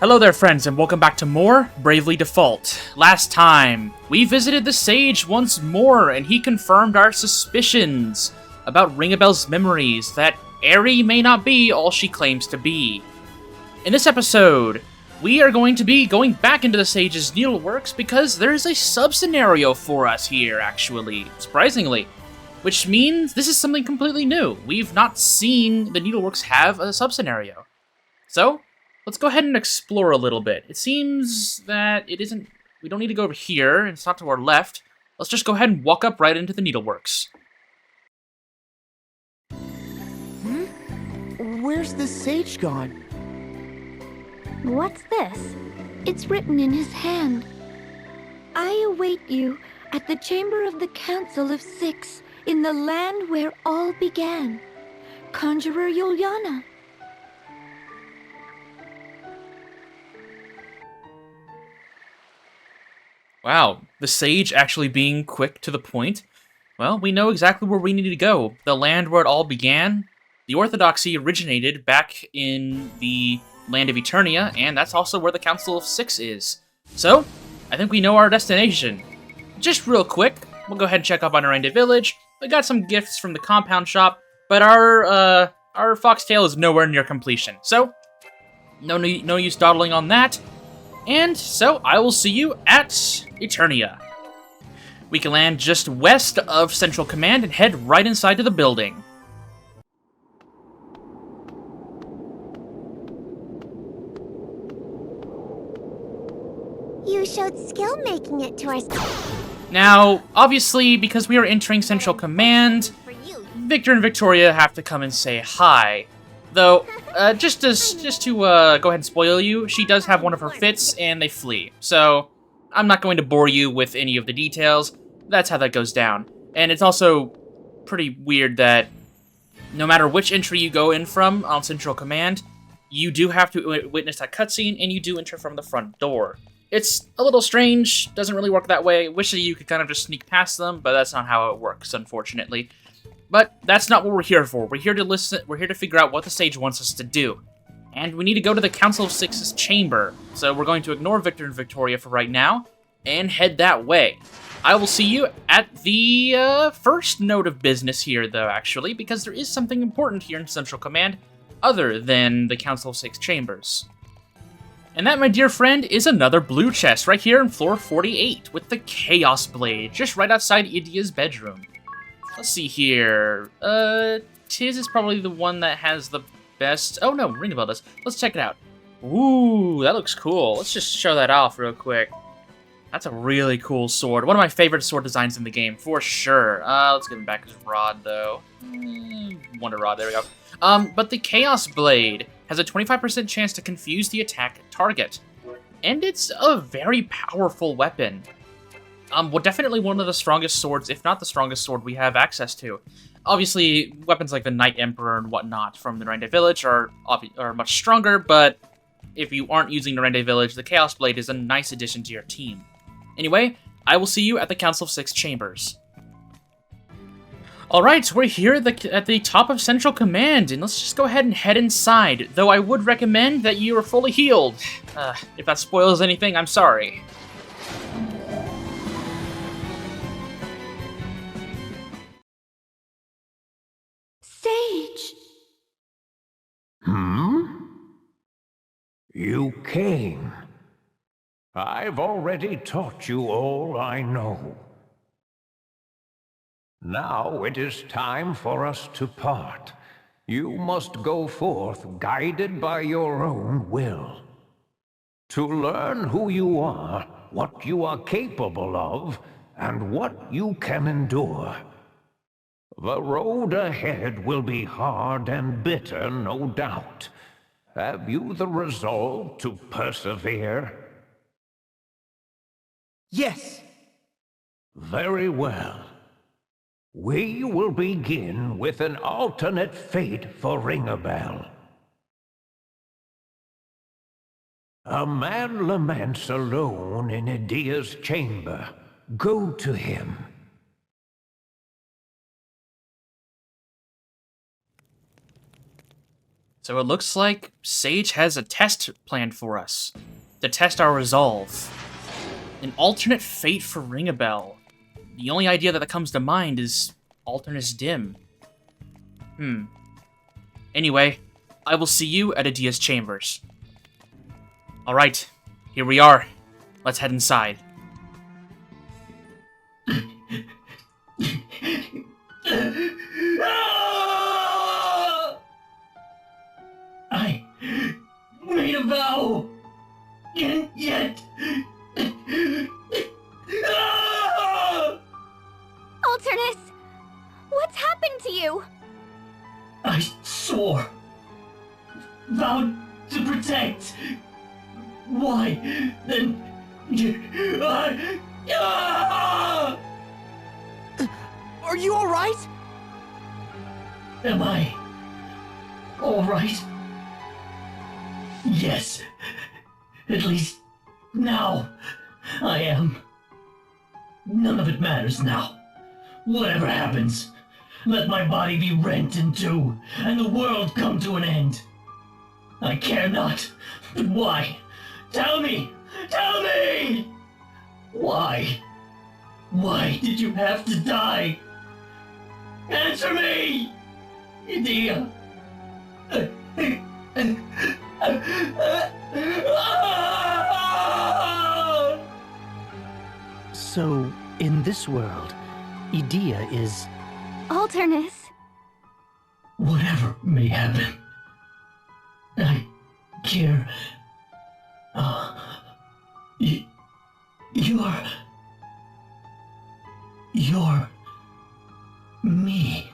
Hello there, friends, and welcome back to more Bravely Default. Last time, we visited the Sage once more, and he confirmed our suspicions about Ringabel's memories that Aerie may not be all she claims to be. In this episode, we are going to be going back into the Sage's Needleworks because there is a sub-scenario for us here, actually, surprisingly. Which means this is something completely new. We've not seen the Needleworks have a sub-scenario. So, let's go ahead and explore a little bit. It seems that it isn't... We don't need to go over here, it's not to our left. Let's just go ahead and walk up right into the Needleworks. Where's the sage gone? What's this? It's written in his hand. I await you at the chamber of the Council of Six in the land where all began. Conjurer Yuliana. Wow, the Sage actually being quick to the point. Well, we know exactly where we need to go. The land where it all began. The Orthodoxy originated back in the land of Eternia, and that's also where the Council of Six is. So, I think we know our destination. Just real quick, we'll go ahead and check up on Aranda Village. We got some gifts from the compound shop, but our foxtail is nowhere near completion. So, no use dawdling on that. And so, I will see you at Eternia. We can land just west of Central Command and head right inside to the building. You showed skill making it to our... Now, obviously, because we are entering Central Command, For you. Victor and Victoria have to come and say hi. Though, just to go ahead and spoil you, she does have one of her fits, and they flee. So, I'm not going to bore you with any of the details. That's how that goes down. And it's also pretty weird that no matter which entry you go in from on Central Command, you do have to witness that cutscene, and you do enter from the front door. It's a little strange, doesn't really work that way. Wish that you could kind of just sneak past them, but that's not how it works, unfortunately. But that's not what we're here for. We're here to listen. We're here to figure out what the Sage wants us to do. And we need to go to the Council of Six's chamber. So we're going to ignore Victor and Victoria for right now and head that way. I will see you at the first note of business here, though, actually, because there is something important here in Central Command other than the Council of Six chambers. And that, my dear friend, is another blue chest right here in floor 48 with the Chaos Blade, just right outside Idia's bedroom. Let's see here. Tiz is probably the one that has the best... Oh no, Ringabel does. Let's check it out. Ooh, that looks cool. Let's just show that off real quick. That's a really cool sword. One of my favorite sword designs in the game, for sure. Let's give him back his rod, though. Wonder Rod, there we go. But the Chaos Blade has a 25% chance to confuse the attack target. And it's a very powerful weapon. Well, definitely one of the strongest swords, if not the strongest sword we have access to. Obviously, weapons like the Knight Emperor and whatnot from the Narende Village are much stronger, but if you aren't using Narende Village, the Chaos Blade is a nice addition to your team. Anyway, I will see you at the Council of Six chambers. Alright, we're here at the top of Central Command, and let's just go ahead and head inside, though I would recommend that you are fully healed. If that spoils anything, I'm sorry. Sage! You came. I've already taught you all I know. Now it is time for us to part. You must go forth guided by your own will. To learn who you are, what you are capable of, and what you can endure. The road ahead will be hard and bitter, no doubt. Have you the resolve to persevere? Yes! Very well. We will begin with an alternate fate for Ringabel. A man laments alone in Idia's chamber. Go to him. So it looks like Sage has a test planned for us to test our resolve. An alternate fate for Ring-a-Bell. The only idea that comes to mind is Alternus Dim. Anyway, I will see you at Adia's chambers. Alright, here we are. Let's head inside. I made a vow. And yet... Alternus! What's happened to you? I swore. Vowed to protect. Why, then... Are you alright? Am I... alright? Yes. At least... now... I am. None of it matters now. Whatever happens, let my body be rent in two, and the world come to an end. I care not. But why? Tell me! Tell me! Why? Why did you have to die? Answer me! Idia! So, in this world, Idia is... Alternus. Whatever may happen, I care. You're me.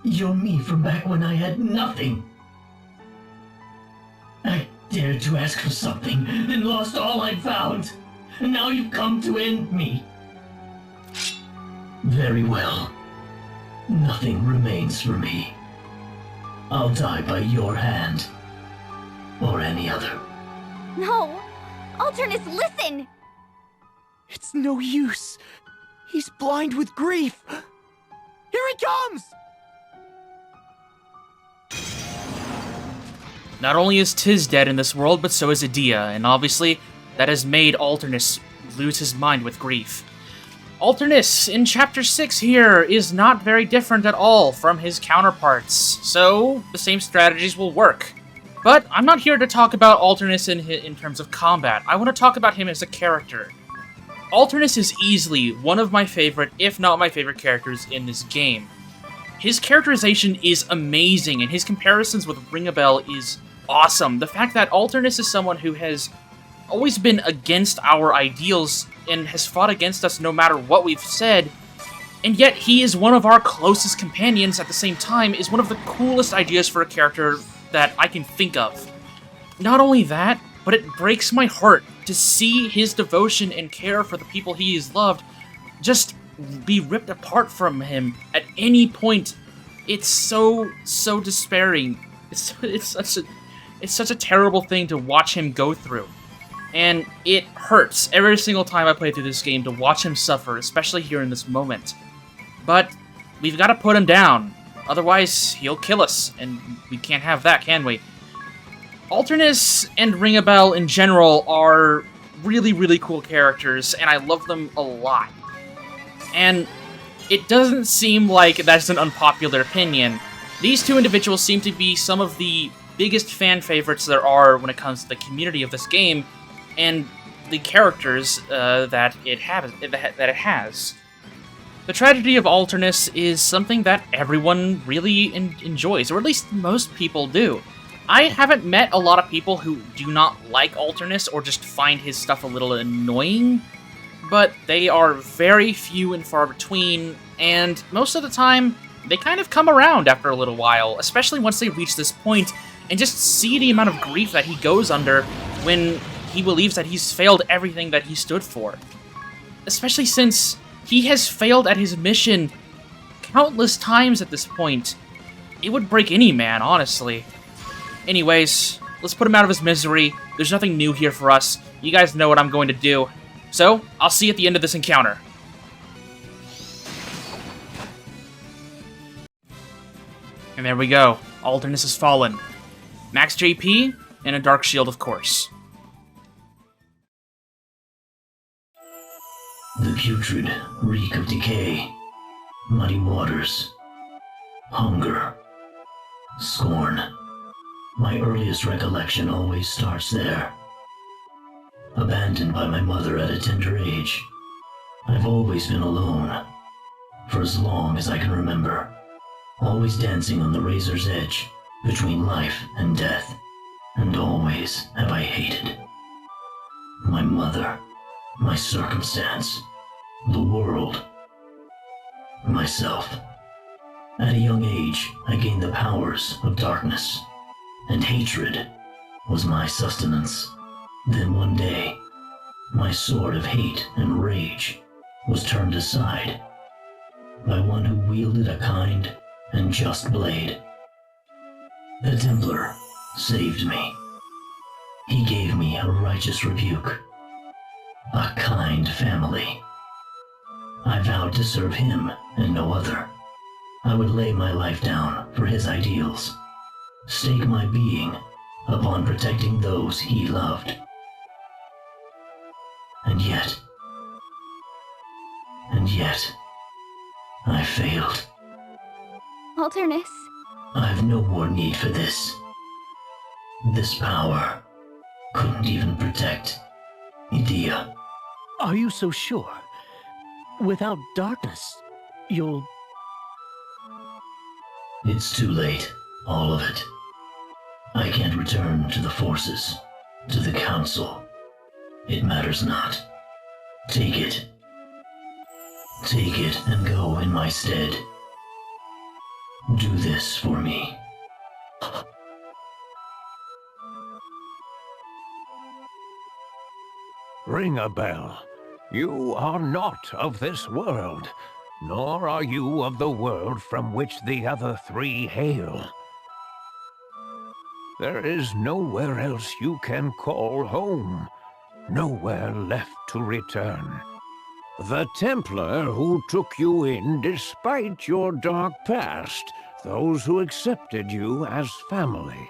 You're me from back when I had nothing. I dared to ask for something, then lost all I'd found. And now you've come to end me. Very well. Nothing remains for me. I'll die by your hand. Or any other. No! Alternus, listen! It's no use. He's blind with grief. Here he comes! Not only is Tiz dead in this world, but so is Idia, and obviously, that has made Alternus lose his mind with grief. Alternus, in Chapter 6 here, is not very different at all from his counterparts, so the same strategies will work. But I'm not here to talk about Alternus in terms of combat. I want to talk about him as a character. Alternus is easily one of my favorite, if not my favorite characters in this game. His characterization is amazing, and his comparisons with Ring-a-Bell is awesome. The fact that Alternus is someone who has always been against our ideals and has fought against us no matter what we've said, and yet he is one of our closest companions at the same time, is one of the coolest ideas for a character that I can think of. Not only that, but it breaks my heart to see his devotion and care for the people he has loved just be ripped apart from him at any point. It's so despairing. It's such a terrible thing to watch him go through. And it hurts every single time I play through this game to watch him suffer, especially here in this moment. But we've got to put him down, otherwise he'll kill us, and we can't have that, can we? Alternus and Ring-a-Bell in general are really, really cool characters, and I love them a lot. And it doesn't seem like that's an unpopular opinion. These two individuals seem to be some of the biggest fan favorites there are when it comes to the community of this game, and the characters that it has. The tragedy of Alternus is something that everyone really enjoys, or at least most people do. I haven't met a lot of people who do not like Alternus or just find his stuff a little annoying, but they are very few and far between, and most of the time, they kind of come around after a little while, especially once they reach this point, and just see the amount of grief that he goes under when he believes that he's failed everything that he stood for. Especially since he has failed at his mission countless times at this point. It would break any man, honestly. Anyways, let's put him out of his misery. There's nothing new here for us. You guys know what I'm going to do. So, I'll see you at the end of this encounter. And there we go. Alderness has fallen. Max JP, and a Dark Shield, of course. The putrid reek of decay, muddy waters, hunger, scorn. My earliest recollection always starts there. Abandoned by my mother at a tender age, I've always been alone, for as long as I can remember, always dancing on the razor's edge between life and death, and always have I hated my mother, my circumstance, the world, myself. At a young age, I gained the powers of darkness, and hatred was my sustenance. Then one day, my sword of hate and rage was turned aside by one who wielded a kind and just blade. The Templar saved me. He gave me a righteous rebuke, a kind family. I vowed to serve him and no other. I would lay my life down for his ideals, stake my being upon protecting those he loved. And yet, I failed. Alderness. I've no more need for this. This power couldn't even protect Edea. Are you so sure? Without darkness, you'll... It's too late, all of it. I can't return to the forces, to the council. It matters not. Take it. Take it and go in my stead. Do this for me. Ring a bell. You are not of this world, nor are you of the world from which the other three hail. There is nowhere else you can call home, nowhere left to return. The Templar who took you in despite your dark past, those who accepted you as family,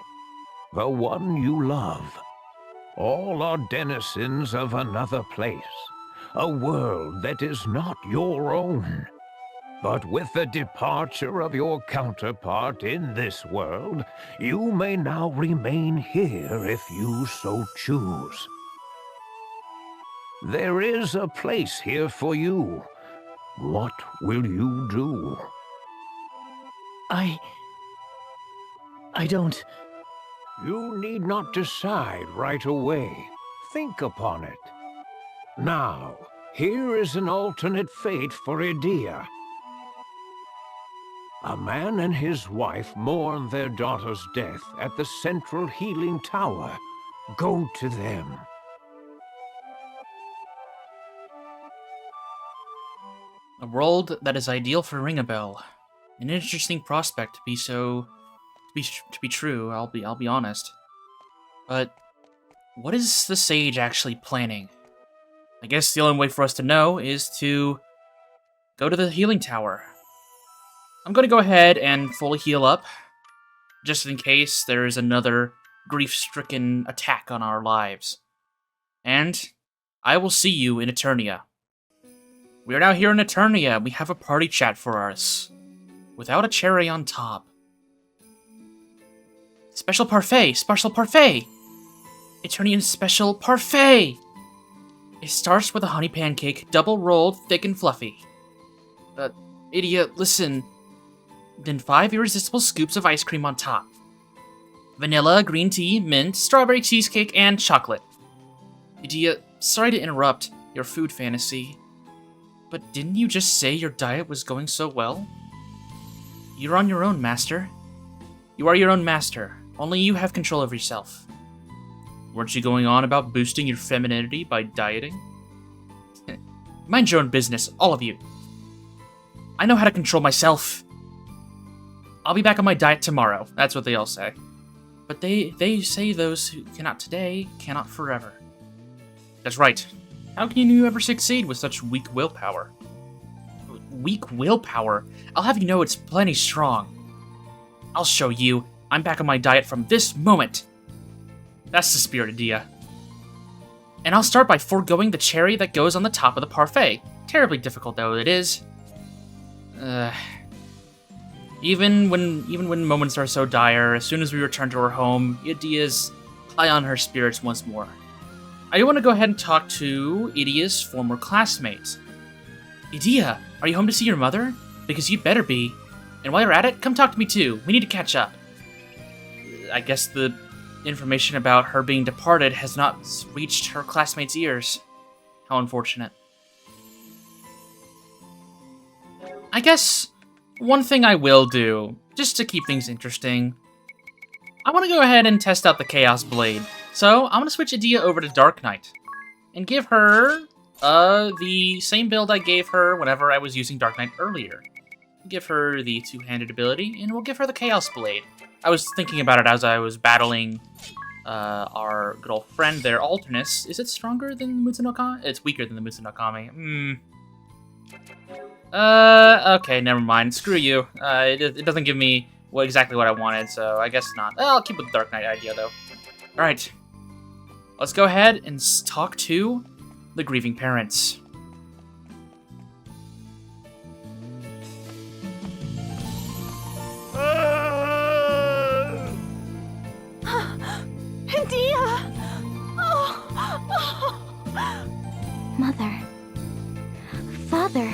the one you love, all are denizens of another place, a world that is not your own. But with the departure of your counterpart in this world, you may now remain here if you so choose. There is a place here for you. What will you do? I don't... You need not decide right away. Think upon it. Now, here is an alternate fate for Edea. A man and his wife mourn their daughter's death at the central healing tower. Go to them. A world that is ideal for Ring-a-Bell. An interesting prospect to be true, I'll be honest. But what is the sage actually planning? I guess the only way for us to know is to go to the healing tower. I'm going to go ahead and fully heal up, just in case there is another grief-stricken attack on our lives. And I will see you in Eternia. We are now here in Eternia. We have a party chat for us, without a cherry on top. Special parfait! Special parfait! Eternian special parfait! It starts with a honey pancake, double rolled, thick and fluffy. Idiot, listen. Then 5 irresistible scoops of ice cream on top. Vanilla, green tea, mint, strawberry cheesecake, and chocolate. Idiot, sorry to interrupt your food fantasy, but didn't you just say your diet was going so well? You're on your own, master. You are your own master. Only you have control of yourself. Weren't you going on about boosting your femininity by dieting? Mind your own business, all of you. I know how to control myself. I'll be back on my diet tomorrow. That's what they all say. But they say those who cannot today, cannot forever. That's right. How can you ever succeed with such weak willpower? Weak willpower? I'll have you know it's plenty strong. I'll show you. I'm back on my diet from this moment. That's the spirit, Edea. And I'll start by foregoing the cherry that goes on the top of the parfait. Terribly difficult though it is. Even when moments are so dire, as soon as we return to her home, Edea's high on her spirits once more. I do want to go ahead and talk to Edea's former classmate. Edea, are you home to see your mother? Because you'd better be. And while you're at it, come talk to me too. We need to catch up. I guess the information about her being departed has not reached her classmates' ears. How unfortunate. I guess one thing I will do, just to keep things interesting, I want to go ahead and test out the Chaos Blade. So I'm going to switch Edea over to Dark Knight and give her the same build I gave her whenever I was using Dark Knight earlier. Give her the two-handed ability, and we'll give her the Chaos Blade. I was thinking about it as I was battling our good old friend there, Alternus. Is it stronger than Mutsu no Kami? It's weaker than the Mutsu no Kami. Okay, never mind. Screw you. It doesn't give me exactly what I wanted, so I guess not. I'll keep with the Dark Knight idea, though. Alright. Let's go ahead and talk to the grieving parents. Edea! Mother. Father.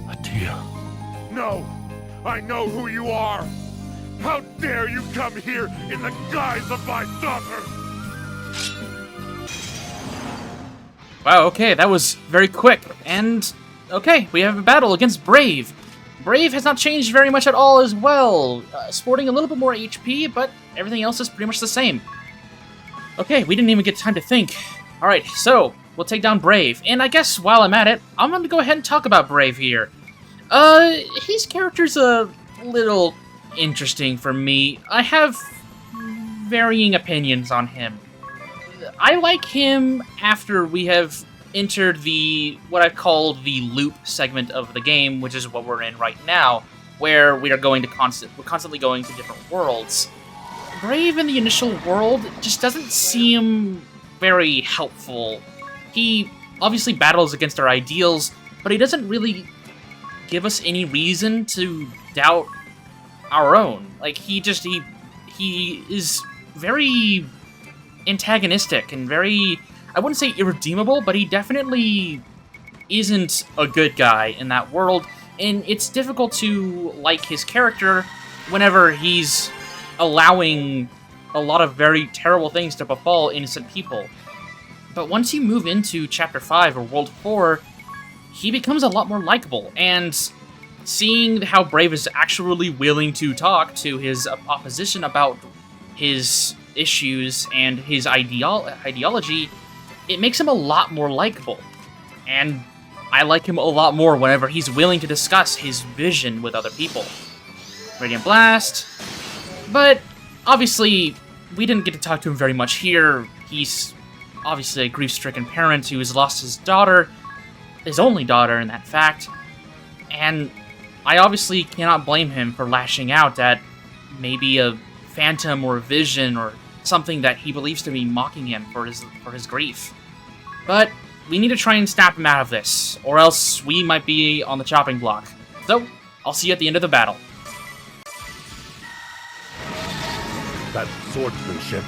Edea. No! I know who you are! How dare you come here in the guise of my daughter! Wow, okay, that was very quick. And, okay, we have a battle against Brave. Brave has not changed very much at all as well, sporting a little bit more HP, but everything else is pretty much the same. Okay, we didn't even get time to think. Alright, so, we'll take down Brave. And I guess while I'm at it, I'm going to go ahead and talk about Brave here. His character's a little interesting for me. I have varying opinions on him. I like him after we have entered what I call the loop segment of the game, which is what we're in right now, where we are going to we're constantly going to different worlds. Brave in the initial world just doesn't seem very helpful. He obviously battles against our ideals, but he doesn't really give us any reason to doubt our own. Like, he is very antagonistic and very, I wouldn't say irredeemable, but he definitely isn't a good guy in that world, and it's difficult to like his character whenever he's allowing a lot of very terrible things to befall innocent people. But once you move into Chapter 5 or World 4, he becomes a lot more likable, and seeing how Brave is actually willing to talk to his opposition about his issues and his ideology, it makes him a lot more likable. And I like him a lot more whenever he's willing to discuss his vision with other people. Radiant Blast. But, obviously, we didn't get to talk to him very much here. He's obviously a grief-stricken parent who has lost his daughter, his only daughter in that fact, and I obviously cannot blame him for lashing out at maybe a phantom or a vision or something that he believes to be mocking him for his grief. But we need to try and snap him out of this, or else we might be on the chopping block. So, I'll see you at the end of the battle. That swordsmanship,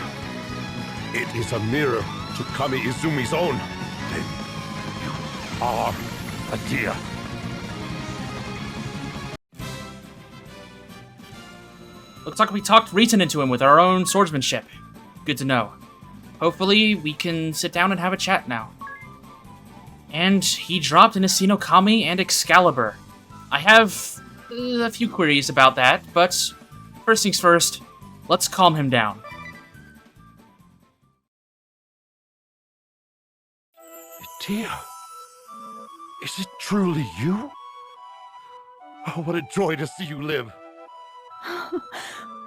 it is a mirror to Kami Izumi's own. Then you are Edea. Looks like we talked reason into him with our own swordsmanship. Good to know. Hopefully, we can sit down and have a chat now. And he dropped an Issei no Kami and Excalibur. I have a few queries about that, but first things first, let's calm him down. Edea, is it truly you? Oh, what a joy to see you live.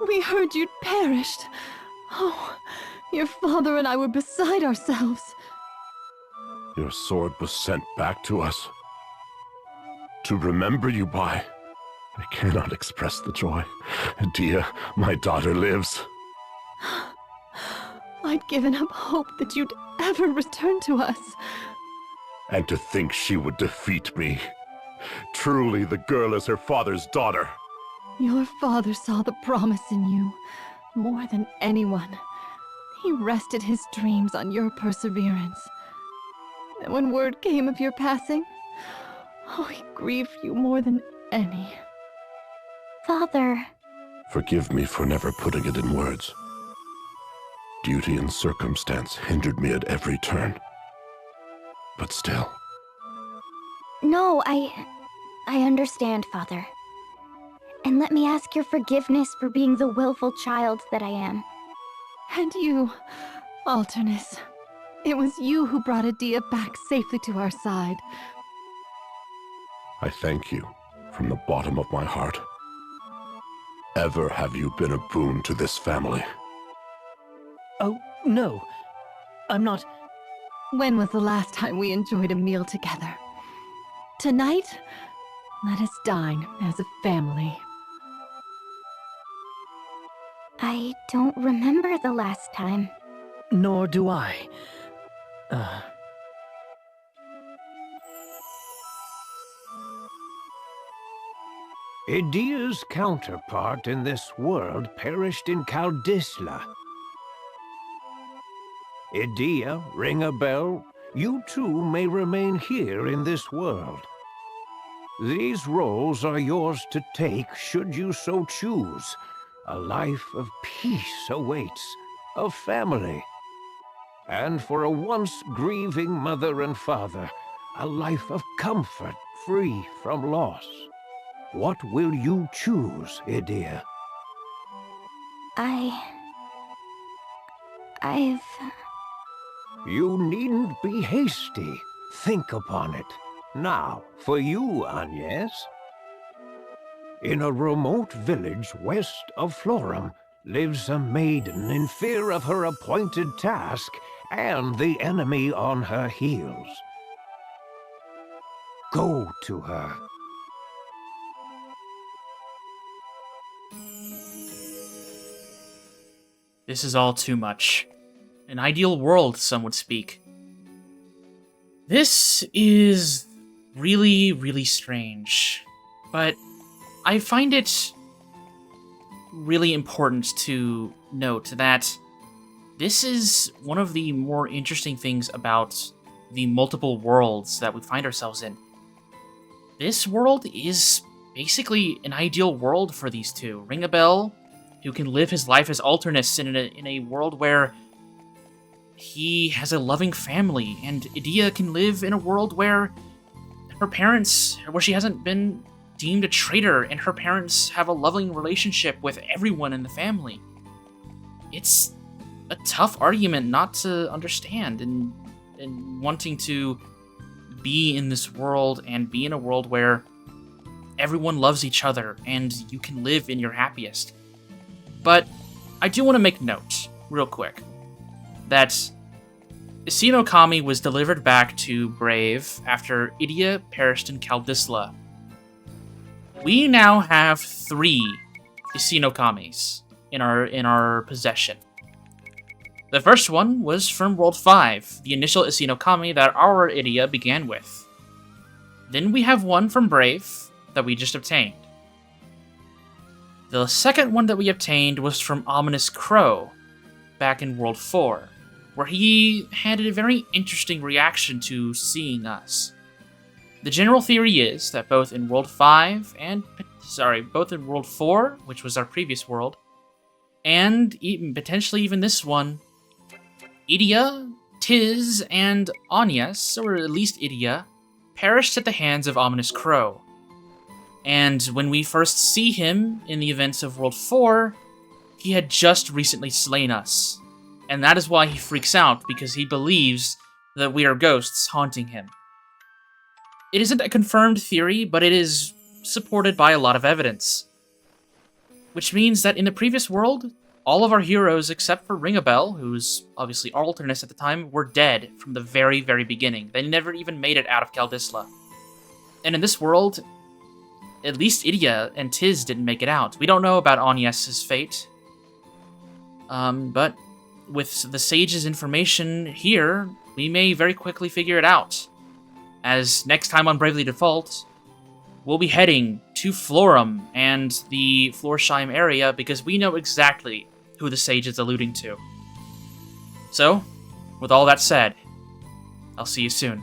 We heard you'd perished. Oh, your father and I were beside ourselves. Your sword was sent back to us. To remember you by, I cannot express the joy. Edea, my daughter lives. I'd given up hope that you'd ever return to us. And to think she would defeat me. Truly, the girl is her father's daughter. Your father saw the promise in you, more than anyone. He rested his dreams on your perseverance. And when word came of your passing, he grieved you more than any. Father. Forgive me for never putting it in words. Duty and circumstance hindered me at every turn. But still. No, I understand, Father. And let me ask your forgiveness for being the willful child that I am. And you, Alternus. It was you who brought Edea back safely to our side. I thank you from the bottom of my heart. Ever have you been a boon to this family? Oh, no. I'm not... When was the last time we enjoyed a meal together? Tonight, let us dine as a family. I don't remember the last time. Nor do I. Edea's counterpart in this world perished in Kaldisla. Edea, ring a bell. You too may remain here in this world. These roles are yours to take should you so choose. A life of peace awaits, a family. And for a once grieving mother and father, a life of comfort free from loss. What will you choose, Edea? I've... You needn't be hasty. Think upon it. Now, for you, Agnes. In a remote village west of Florum lives a maiden in fear of her appointed task and the enemy on her heels. Go to her. This is all too much. An ideal world, some would speak. This is really, really strange. But I find it really important to note that this is one of the more interesting things about the multiple worlds that we find ourselves in. This world is basically an ideal world for these two. Ringabel, who can live his life as Alternus in a world where he has a loving family, and Edea can live in a world where where she hasn't been deemed a traitor, and her parents have a loving relationship with everyone in the family. It's a tough argument not to understand, and wanting to be in this world and be in a world where everyone loves each other and you can live in your happiest. But I do want to make note, real quick, that Isinokami was delivered back to Brave after Edea perished in Kaldisla. We now have 3 Isinokamis in our possession. The first one was from World 5, the initial Isinokami that our Edea began with. Then we have one from Brave that we just obtained. The second one that we obtained was from Ominous Crow, back in World 4, where he had a very interesting reaction to seeing us. The general theory is that both in World 4, which was our previous world, and even potentially even this one, Edea, Tiz, and Agnes, or at least Edea, perished at the hands of Ominous Crow. And when we first see him in the events of World 4, he had just recently slain us. And that is why he freaks out, because he believes that we are ghosts haunting him. It isn't a confirmed theory, but it is supported by a lot of evidence. Which means that in the previous world, all of our heroes except for Ringabel, who's obviously Alternus at the time, were dead from the very, very beginning. They never even made it out of Kaldisla. And in this world, at least Idia and Tiz didn't make it out. We don't know about Agnes's fate. But with the Sage's information here, we may very quickly figure it out. As next time on Bravely Default, we'll be heading to Florum and the Florsheim area because we know exactly who the Sage is alluding to. So, with all that said, I'll see you soon.